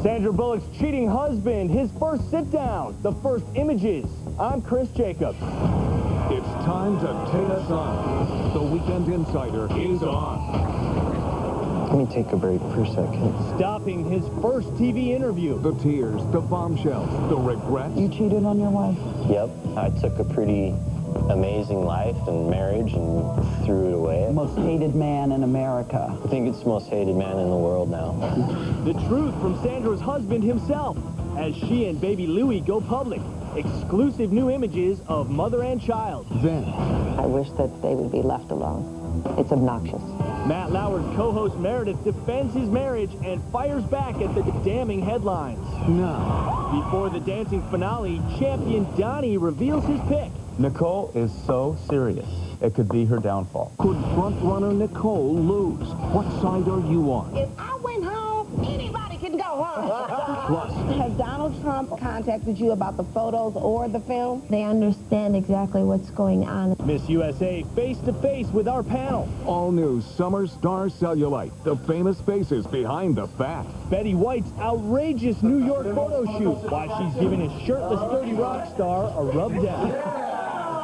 Sandra Bullock's cheating husband, his first sit-down, the first images. I'm Chris Jacobs. It's time to take us on. The Weekend Insider is on. Let me take a break for a second. Stopping his first TV interview. The tears, the bombshells, the regrets. You cheated on your wife? Yep, I took a pretty amazing life and marriage and threw it away. Most hated man in America. I think it's the most hated man in the world now. The truth from Sandra's husband himself as she and baby Louie go public. Exclusive new images of mother and child. Then, I wish that they would be left alone. It's obnoxious. Matt Lauer's co-host Meredith defends his marriage and fires back at the damning headlines. now, Before the dancing finale, champion Donnie reveals his pick. Nicole is so serious. It could be her downfall. could frontrunner Nicole lose? What side are you on? If I went home, anybody can go home. Plus, Has Donald Trump contacted you about the photos or the film? They understand exactly what's going on. Miss USA face-to-face with our panel. all new Summer Star Cellulite, the famous faces behind the fat. Betty White's outrageous New York photo shoot while she's giving a shirtless 30 rock star a rub down.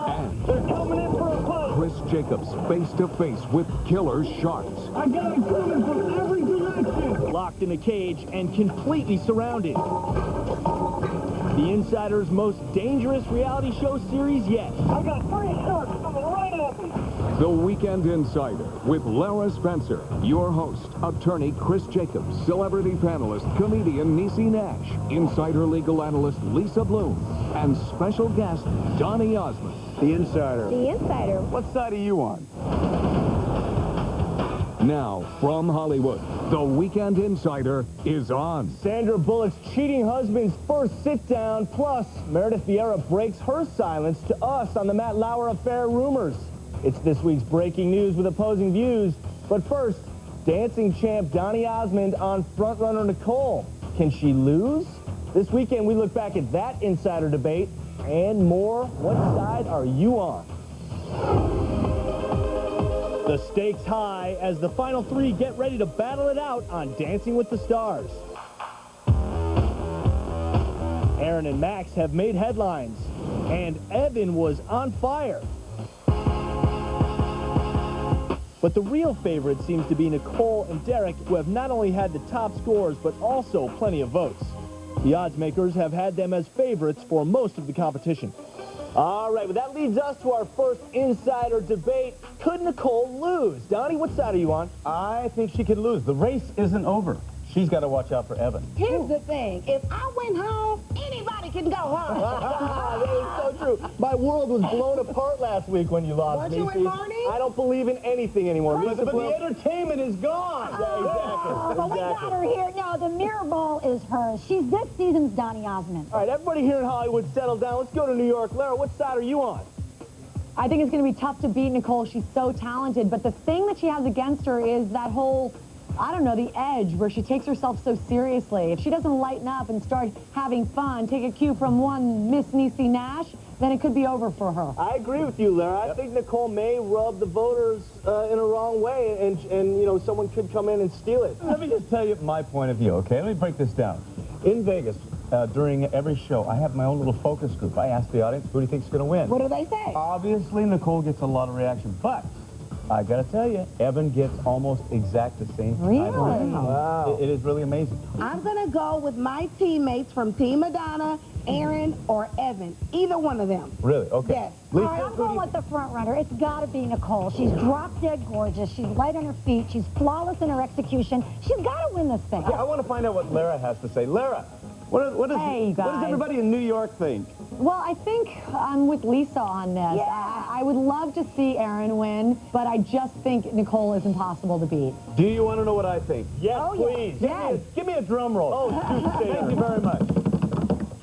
And They're coming in for a fight. Chris Jacobs face-to-face with killer sharks. I got him coming from every direction. Locked in a cage and completely surrounded. The Insider's most dangerous reality show series yet. I got 3 sharks coming right at me. The Weekend Insider with Lara Spencer, your host, attorney Chris Jacobs, celebrity panelist, comedian Niecy Nash, insider legal analyst Lisa Bloom, and special guest Donny Osmond. The Insider. The Insider. What side are you on? Now, from Hollywood, The Weekend Insider is on. Sandra Bullock's cheating husband's first sit-down, plus Meredith Vieira breaks her silence to us on the Matt Lauer affair rumors. It's this week's breaking news with opposing views. But first, dancing champ Donny Osmond on frontrunner Nicole. Can she lose? This weekend, we look back at that Insider debate and more. What side are you on? The stakes high as the final 3 get ready to battle it out on Dancing with the Stars. Aaron and Max have made headlines, and Evan was on fire. But the real favorite seems to be Nicole and Derek, who have not only had the top scores, but also plenty of votes. The odds makers have had them as favorites for most of the competition. All right, well, that leads us to our first Insider debate. Could Nicole lose? Donnie, what side are you on? I think she could lose. The race isn't over. She's got to watch out for Evan. Here's the thing. If I went home, anybody can go home. That is so true. My world was blown apart last week when you lost, Weren't you Niecy. and Barney? I don't believe in anything anymore. But the entertainment is gone. Yeah, But we got her here. No, the mirror ball is hers. She's this season's Donny Osmond. All right, everybody here in Hollywood, settle down. Let's go to New York. Lara, what side are you on? I think it's going to be tough to beat Nicole. She's so talented. But the thing that she has against her is that whole, I don't know, the edge where she takes herself so seriously. If she doesn't lighten up and start having fun, take a cue from one Miss Niecy Nash, then it could be over for her. I agree with you, Lara. I think Nicole may rub the voters in a wrong way, and you know, someone could come in and steal it. Let me just tell you my point of view, okay? Let me break this down. In Vegas, during every show, I have my own little focus group. I ask the audience, who do you think's going to win? What do they say? Obviously, Nicole gets a lot of reaction, but I got to tell you, Evan gets almost exact the same. Really? Wow. It is really amazing. I'm going to go with my teammates from Team Madonna, Aaron, or Evan. Either one of them. Really? Okay. Yes. All right, I'm going with the front runner. It's got to be Nicole. She's drop-dead gorgeous. She's light on her feet. She's flawless in her execution. She's got to win this thing. Yeah, I want to find out what Lara has to say. Lara, what does Hey, guys. everybody in New York think? Well, I think I'm with Lisa on this. Yeah. I would love to see Aaron win, but I just think Nicole is impossible to beat. Do you want to know what I think? Yes, Oh, yeah. please. Yes. Give me a drum roll. Oh, Thank you very much.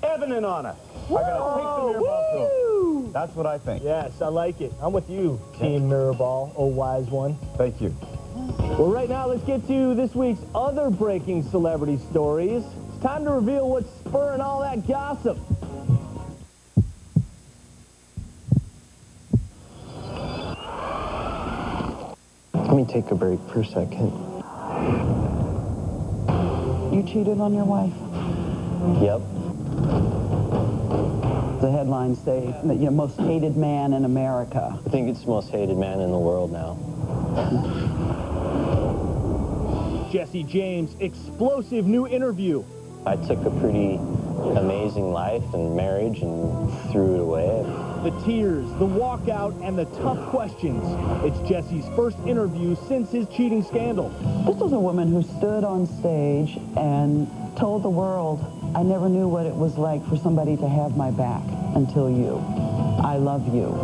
Evan and Anna. I got to take the mirror ball to him. That's what I think. Yes, I like it. I'm with you, Team Mirrorball. Oh, wise one. Thank you. Well, right now, let's get to this week's other breaking celebrity stories. It's time to reveal what's spurring all that gossip. Let me take a break for a second. You cheated on your wife? Yep. The headlines say that you're most hated man in America. I think it's the most hated man in the world now. Jesse James' explosive new interview. I took a pretty amazing life and marriage and threw it away. The tears, the walkout, and the tough questions. It's Jesse's first interview since his cheating scandal. This was a woman who stood on stage and told the world, I never knew what it was like for somebody to have my back until you. I love you.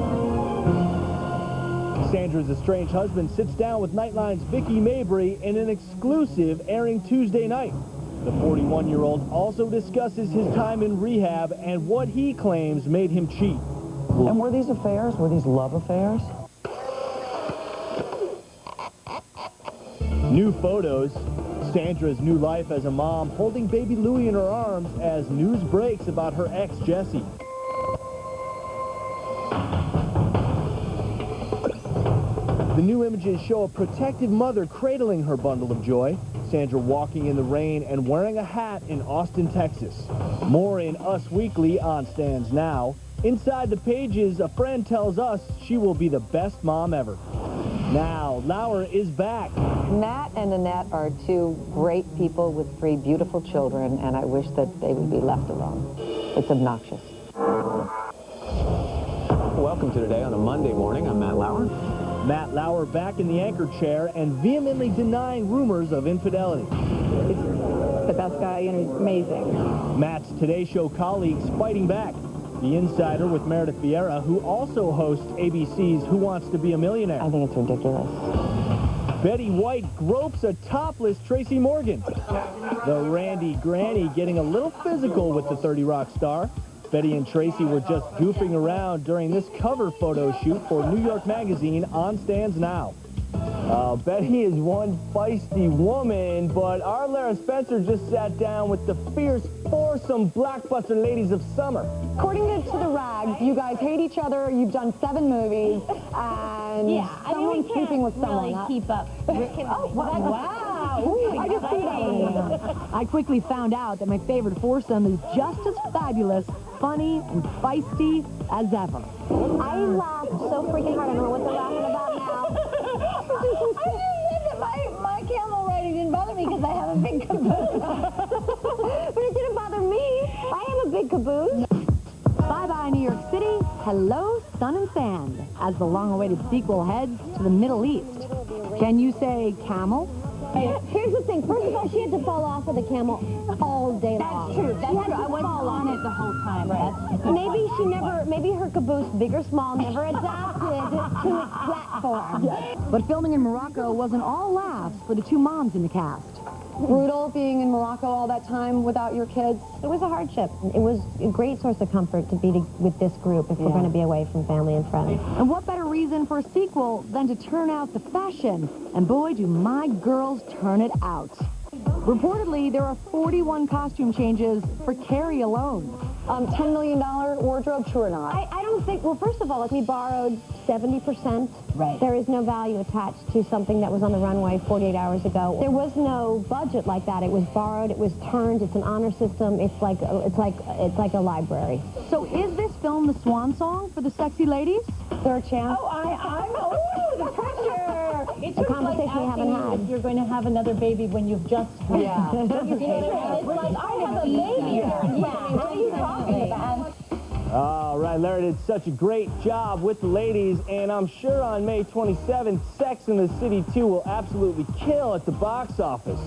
Sandra's estranged husband sits down with Nightline's Vicky Mabry in an exclusive airing Tuesday night. The 41-year-old also discusses his time in rehab and what he claims made him cheat. And were these affairs? Were these love affairs? New photos. Sandra's new life as a mom holding baby Louie in her arms as news breaks about her ex, Jesse. The new images show a protective mother cradling her bundle of joy. Sandra walking in the rain and wearing a hat in Austin, Texas. More in Us Weekly on Stands Now. Inside the pages, a friend tells us she will be the best mom ever. Now, Lauer is back. Matt and Annette are two great people with 3 beautiful children, and I wish that they would be left alone. It's obnoxious. Welcome to Today on a Monday morning. I'm Matt Lauer. Matt Lauer back in the anchor chair and vehemently denying rumors of infidelity. He's the best guy, and he's amazing. Matt's Today Show colleagues fighting back. The Insider with Meredith Vieira, who also hosts ABC's Who Wants to Be a Millionaire. I think it's ridiculous. Betty White gropes a topless Tracy Morgan. The Randy Granny getting a little physical with the 30 Rock star. Betty and Tracy were just goofing around during this cover photo shoot for New York Magazine on Stands Now. Betty is one feisty woman, but our Lara Spencer just sat down with the fierce foursome blockbuster ladies of summer. According to the rags, you guys hate each other, you've done 7 movies, and someone's sleeping with someone. Really keep up. Oh, wow. Ooh, I just see that one. I quickly found out that my favorite foursome is just as fabulous, funny, and feisty as ever. I laughed so freaking hard. I don't know what they're laughing about now. I just said that my camel riding didn't bother me because I have a big caboose. But it didn't bother me. I am a big caboose. Bye-bye, New York City. Hello, sun and sand, as the long-awaited sequel heads to the Middle East. Can you say camel? Here's the thing. First of all, she had to fall off of the camel all day long. That's true. She had to fall on it the whole time. Right. Maybe her caboose, big or small, never adapted to its platform. But filming in Morocco wasn't all laughs for the 2 moms in the cast. Brutal being in Morocco all that time without your kids. It was a hardship. It was a great source of comfort to be with this group if we're going to be away from family and friends. And what better reason for a sequel than to turn out the fashion? And boy, do my girls turn it out. Reportedly, there are 41 costume changes for Carrie alone. $10 million wardrobe, true or not? I don't think, well, first of all, we borrowed 70%. Right. There is no value attached to something that was on the runway 48 hours ago. There was no budget like that. It was borrowed, it was turned, it's an honor system, it's like a library. So is this film the swan song for the sexy ladies? Third chance. Oh, the pressure. It's a conversation we haven't had. You're going to have another baby when you've just... Yeah. It's like, I have a baby. Yeah. What are you talking about? All right, Larry did such a great job with the ladies, and I'm sure on May 27th, Sex and the City 2 will absolutely kill at the box office.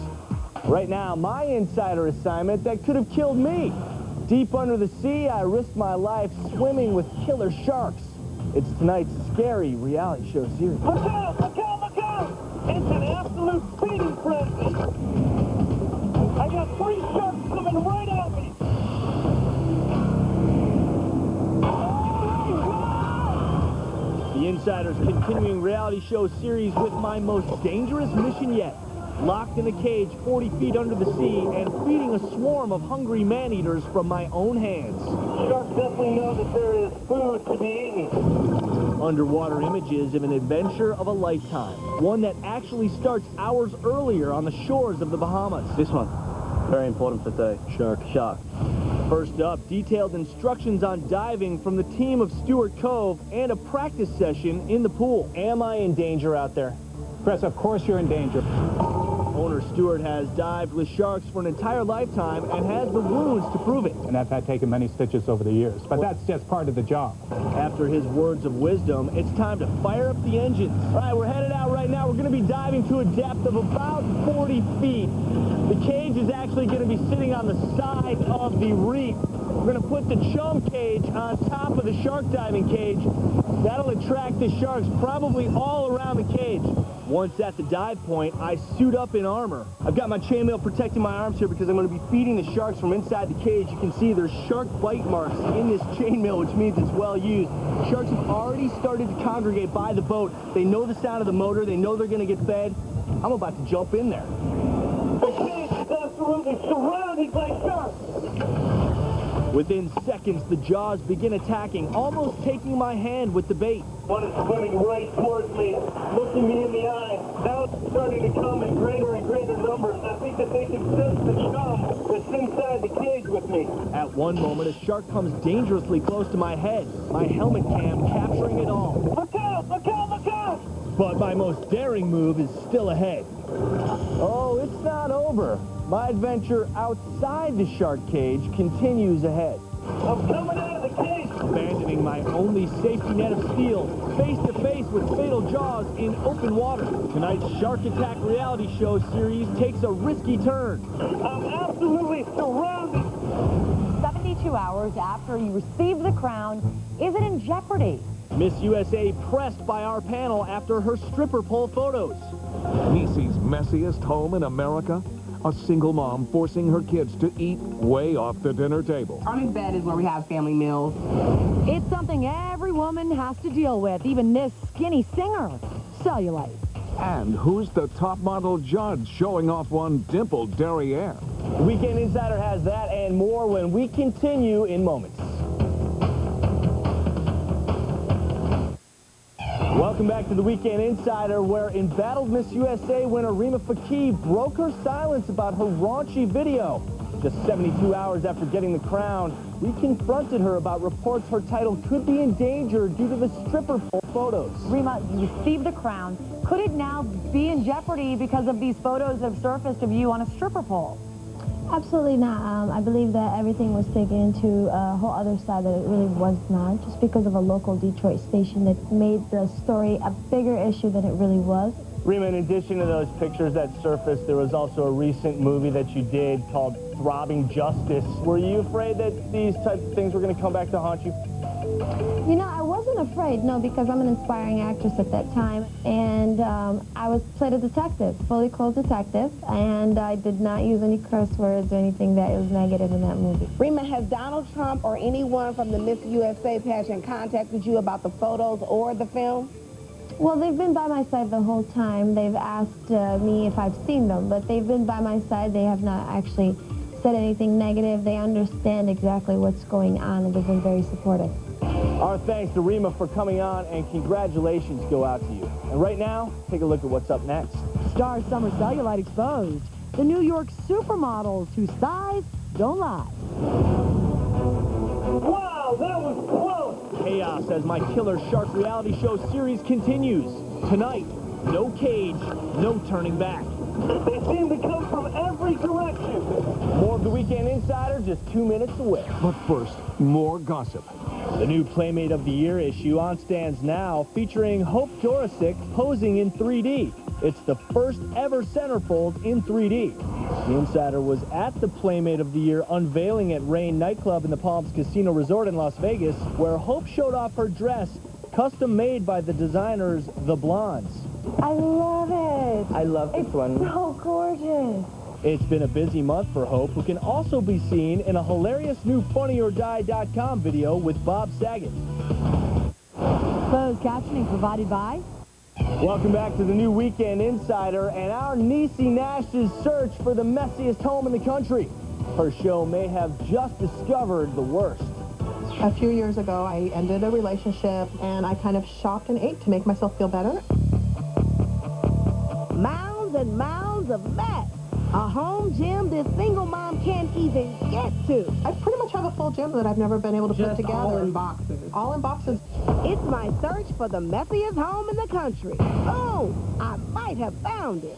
Right now, my insider assignment that could have killed me. Deep under the sea, I risked my life swimming with killer sharks. It's tonight's scary reality show series. Look out, look out, look out! It's an absolute feeding frenzy. I got 3 sharks coming right at me. The Insider's continuing reality show series with my most dangerous mission yet. Locked in a cage 40 feet under the sea and feeding a swarm of hungry man-eaters from my own hands. Sharks definitely know that there is food to be eaten. Underwater images of an adventure of a lifetime. One that actually starts hours earlier on the shores of the Bahamas. This one. Very important today. Shark. First up, detailed instructions on diving from the team of Stewart Cove and a practice session in the pool. Am I in danger out there? Chris, of course you're in danger. Owner Stewart has dived with sharks for an entire lifetime and has the wounds to prove it. And I've had taken many stitches over the years, but that's just part of the job. After his words of wisdom, it's time to fire up the engines. All right, we're headed out right now. We're going to be diving to a depth of about 40 feet. The cage is actually going to be sitting on the side of the reef. We're going to put the chum cage on top of the shark diving cage. That'll attract the sharks probably all around the cage. Once at the dive point, I suit up in armor. I've got my chainmail protecting my arms here because I'm going to be feeding the sharks from inside the cage. You can see there's shark bite marks in this chainmail, which means it's well used. Sharks have already started to congregate by the boat. They know the sound of the motor. They know they're going to get fed. I'm about to jump in there. The cage is absolutely surrounded by sharks. Within seconds, the jaws begin attacking, almost taking my hand with the bait. One is swimming right towards me, looking me in the eye. Now it's starting to come in greater and greater numbers. I think that they can sense the chum that's inside the cage with me. At one moment, a shark comes dangerously close to my head, my helmet cam capturing it all. Look out! Look out! Look out! But my most daring move is still ahead. Oh, it's not over. My adventure outside the shark cage continues ahead. I'm coming out of the cage! Abandoning my only safety net of steel, face to face with fatal jaws in open water. Tonight's Shark Attack reality show series takes a risky turn. I'm absolutely surrounded! 72 hours after you receive the crown, is it in jeopardy? Miss USA pressed by our panel after her stripper pole photos. Niecy's messiest home in America? A single mom forcing her kids to eat way off the dinner table. On his bed is where we have family meals. It's something every woman has to deal with, even this skinny singer. Cellulite. And who's the top model judge showing off one dimpled derriere? The Weekend Insider has that and more when we continue in moments. Welcome back to the Weekend Insider, where embattled Miss USA winner Rima Fakih broke her silence about her raunchy video. Just 72 hours after getting the crown, we confronted her about reports her title could be in danger due to the stripper pole photos. Rima, you received the crown. Could it now be in jeopardy because of these photos that have surfaced of you on a stripper pole? Absolutely not. I believe that everything was taken to a whole other side that it really was not, just because of a local Detroit station that made the story a bigger issue than it really was. Rima, in addition to those pictures that surfaced, there was also a recent movie that you did called Throbbing Justice. Were you afraid that these types of things were going to come back to haunt you? You know, I wasn't afraid, no, because I'm an inspiring actress at that time, and I played a detective, fully clothed detective, and I did not use any curse words or anything that was negative in that movie. Rima, has Donald Trump or anyone from the Miss USA pageant contacted you about the photos or the film? Well, they've been by my side the whole time. They've asked me if I've seen them, but they've been by my side. They have not actually said anything negative. They understand exactly what's going on, and they've been very supportive. Our thanks to Rima for coming on, and congratulations go out to you. And right now, take a look at what's up next. Star Summer Cellulite exposed. The New York supermodels whose thighs don't lie. Wow, that was close! Chaos as my killer shark reality show series continues. Tonight, no cage, no turning back. They seem to come from every direction. More of the Weekend Insider just 2 minutes away. But first, more gossip. The new Playmate of the Year issue on stands now, featuring Hope Dorosick posing in 3D. It's the first ever centerfold in 3D. The Insider was at the Playmate of the Year unveiling at Rain nightclub in the Palms Casino Resort in Las Vegas, where Hope showed off her dress, custom made by the designers, The Blondes. I love it. I love this one. It's so gorgeous. It's been a busy month for Hope, who can also be seen in a hilarious new FunnyOrDie.com video with Bob Saget. Closed captioning provided by... Welcome back to the new Weekend Insider and our Niecy Nash's search for the messiest home in the country. Her show may have just discovered the worst. A few years ago, I ended a relationship, and I kind of shopped and ate to make myself feel better. Mounds and mounds of mess. A home gym this single mom can't even get to. I pretty much have a full gym that I've never been able to put together. all in boxes. All in boxes. It's my search for the messiest home in the country. Oh, I might have found it.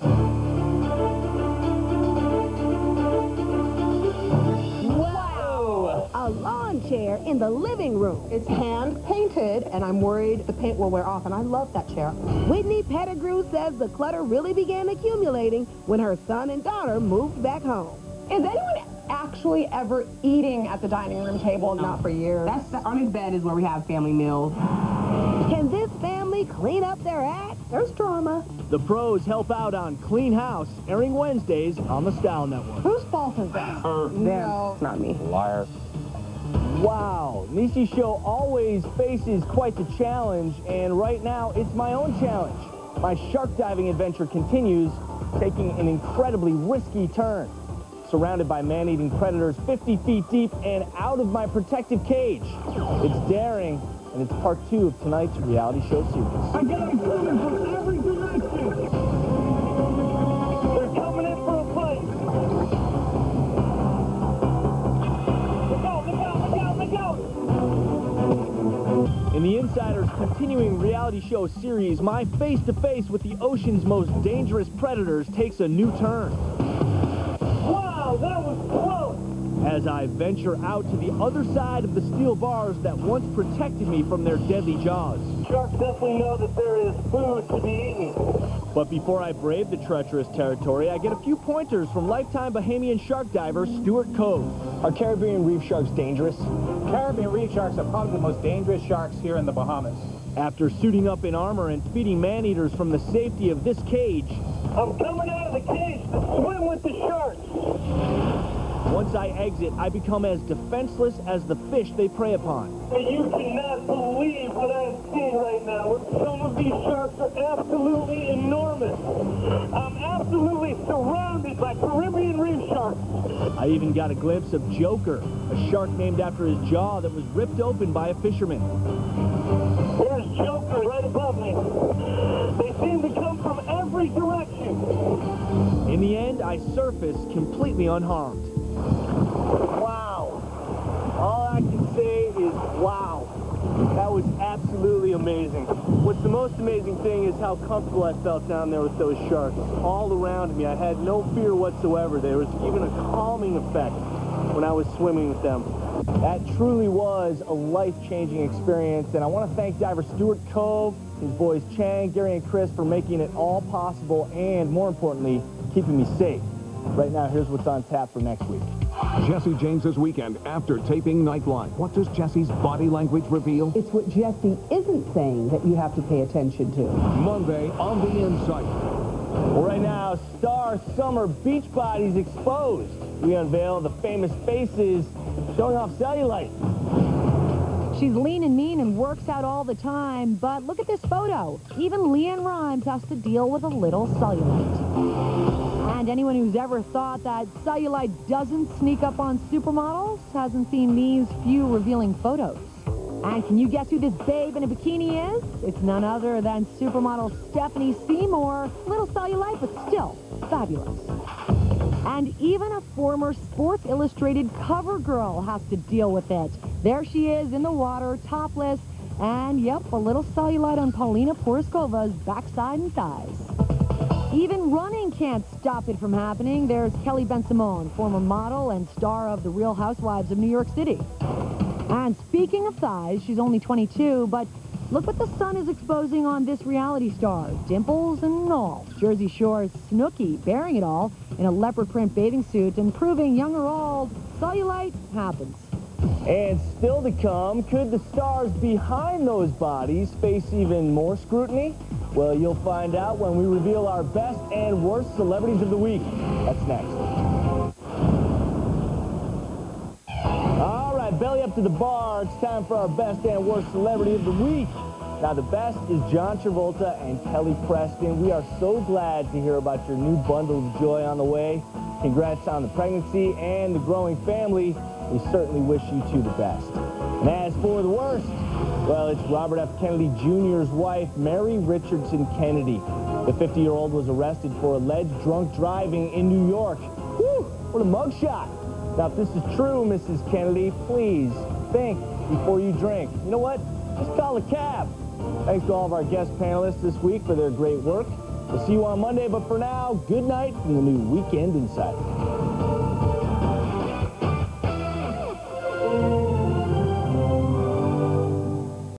Wow! A lawn chair in the living room. It's hand painted, and I'm worried the paint will wear off, and I love that chair. Whitney Pettigrew says the clutter really began accumulating when her son and daughter moved back home. Is anyone actually ever eating at the dining room table? No. Not for years. That's on his bed is where we have family meals. Can this family clean up their act? There's drama. The pros help out on Clean House, airing Wednesdays on the Style Network. Whose fault is this? No. Not me. Liar. Wow, Niecy's show always faces quite the challenge, and right now it's my own challenge. My shark diving adventure continues, taking an incredibly risky turn. Surrounded by man-eating predators 50 feet deep and out of my protective cage. It's daring, and it's part 2 of tonight's reality show series. I got them coming from every direction. They're coming in for a fight. Look out, look out, look out, look out. In the Insider's continuing reality show series, my face-to-face with the ocean's most dangerous predators takes a new turn. Wow, that was close. As I venture out to the other side of the steel bars that once protected me from their deadly jaws. Sharks definitely know that there is food to be eaten. But before I brave the treacherous territory, I get a few pointers from lifetime Bahamian shark diver Stuart Cove. Are Caribbean reef sharks dangerous? Caribbean reef sharks are probably the most dangerous sharks here in the Bahamas. After suiting up in armor and feeding man-eaters from the safety of this cage, I'm coming out of the cage to swim with the sharks. once I exit, I become as defenseless as the fish they prey upon. You cannot believe what I'm seeing right now. Some of these sharks are absolutely enormous. I'm absolutely surrounded by Caribbean reef sharks. I even got a glimpse of Joker, a shark named after his jaw that was ripped open by a fisherman. There's Joker right above me. They seem to come from every direction. In the end, I surface completely unharmed. Wow. All I can say is wow. That was absolutely amazing. What's the most amazing thing is how comfortable I felt down there with those sharks. All around me, I had no fear whatsoever. There was even a calming effect when I was swimming with them. That truly was a life-changing experience, and I want to thank diver Stuart Cove, his boys Chang, Gary, and Chris for making it all possible and, more importantly, keeping me safe. Right now, here's what's on tap for next week. Jesse James's weekend after taping Nightline. What does Jesse's body language reveal? It's what Jesse isn't saying that you have to pay attention to. Monday on The Insight. Well, right now, star summer beach bodies exposed. We unveil the famous faces showing off cellulite. She's lean and mean and works out all the time, but look at this photo. Even Leanne Rimes has to deal with a little cellulite. And anyone who's ever thought that cellulite doesn't sneak up on supermodels hasn't seen these few revealing photos. And can you guess who this babe in a bikini is? It's none other than supermodel Stephanie Seymour. Little cellulite, but still fabulous. And even a former Sports Illustrated cover girl has to deal with it. There she is in the water, topless, and yep, a little cellulite on Paulina Poroskova's backside and thighs. Even running can't stop it from happening. There's Kelly Ben-Simone, former model and star of The Real Housewives of New York City. And speaking of thighs, she's only 22, but look what the sun is exposing on this reality star. Dimples and all. Jersey Shore's Snooki bearing it all in a leopard print bathing suit and proving young or old, cellulite happens. And still to come, could the stars behind those bodies face even more scrutiny? Well, you'll find out when we reveal our best and worst celebrities of the week. That's next. All right, belly up to the bar. It's time for our best and worst celebrity of the week. Now, the best is John Travolta and Kelly Preston. We are so glad to hear about your new bundle of joy on the way. Congrats on the pregnancy and the growing family. We certainly wish you two the best. And as for the worst, well, it's Robert F. Kennedy Jr.'s wife, Mary Richardson Kennedy. The 50-year-old was arrested for alleged drunk driving in New York. Whew, what a mugshot. Now, if this is true, Mrs. Kennedy, please think before you drink. You know what? Just call a cab. Thanks to all of our guest panelists this week for their great work. We'll see you on Monday, but for now, good night from the new Weekend Insider.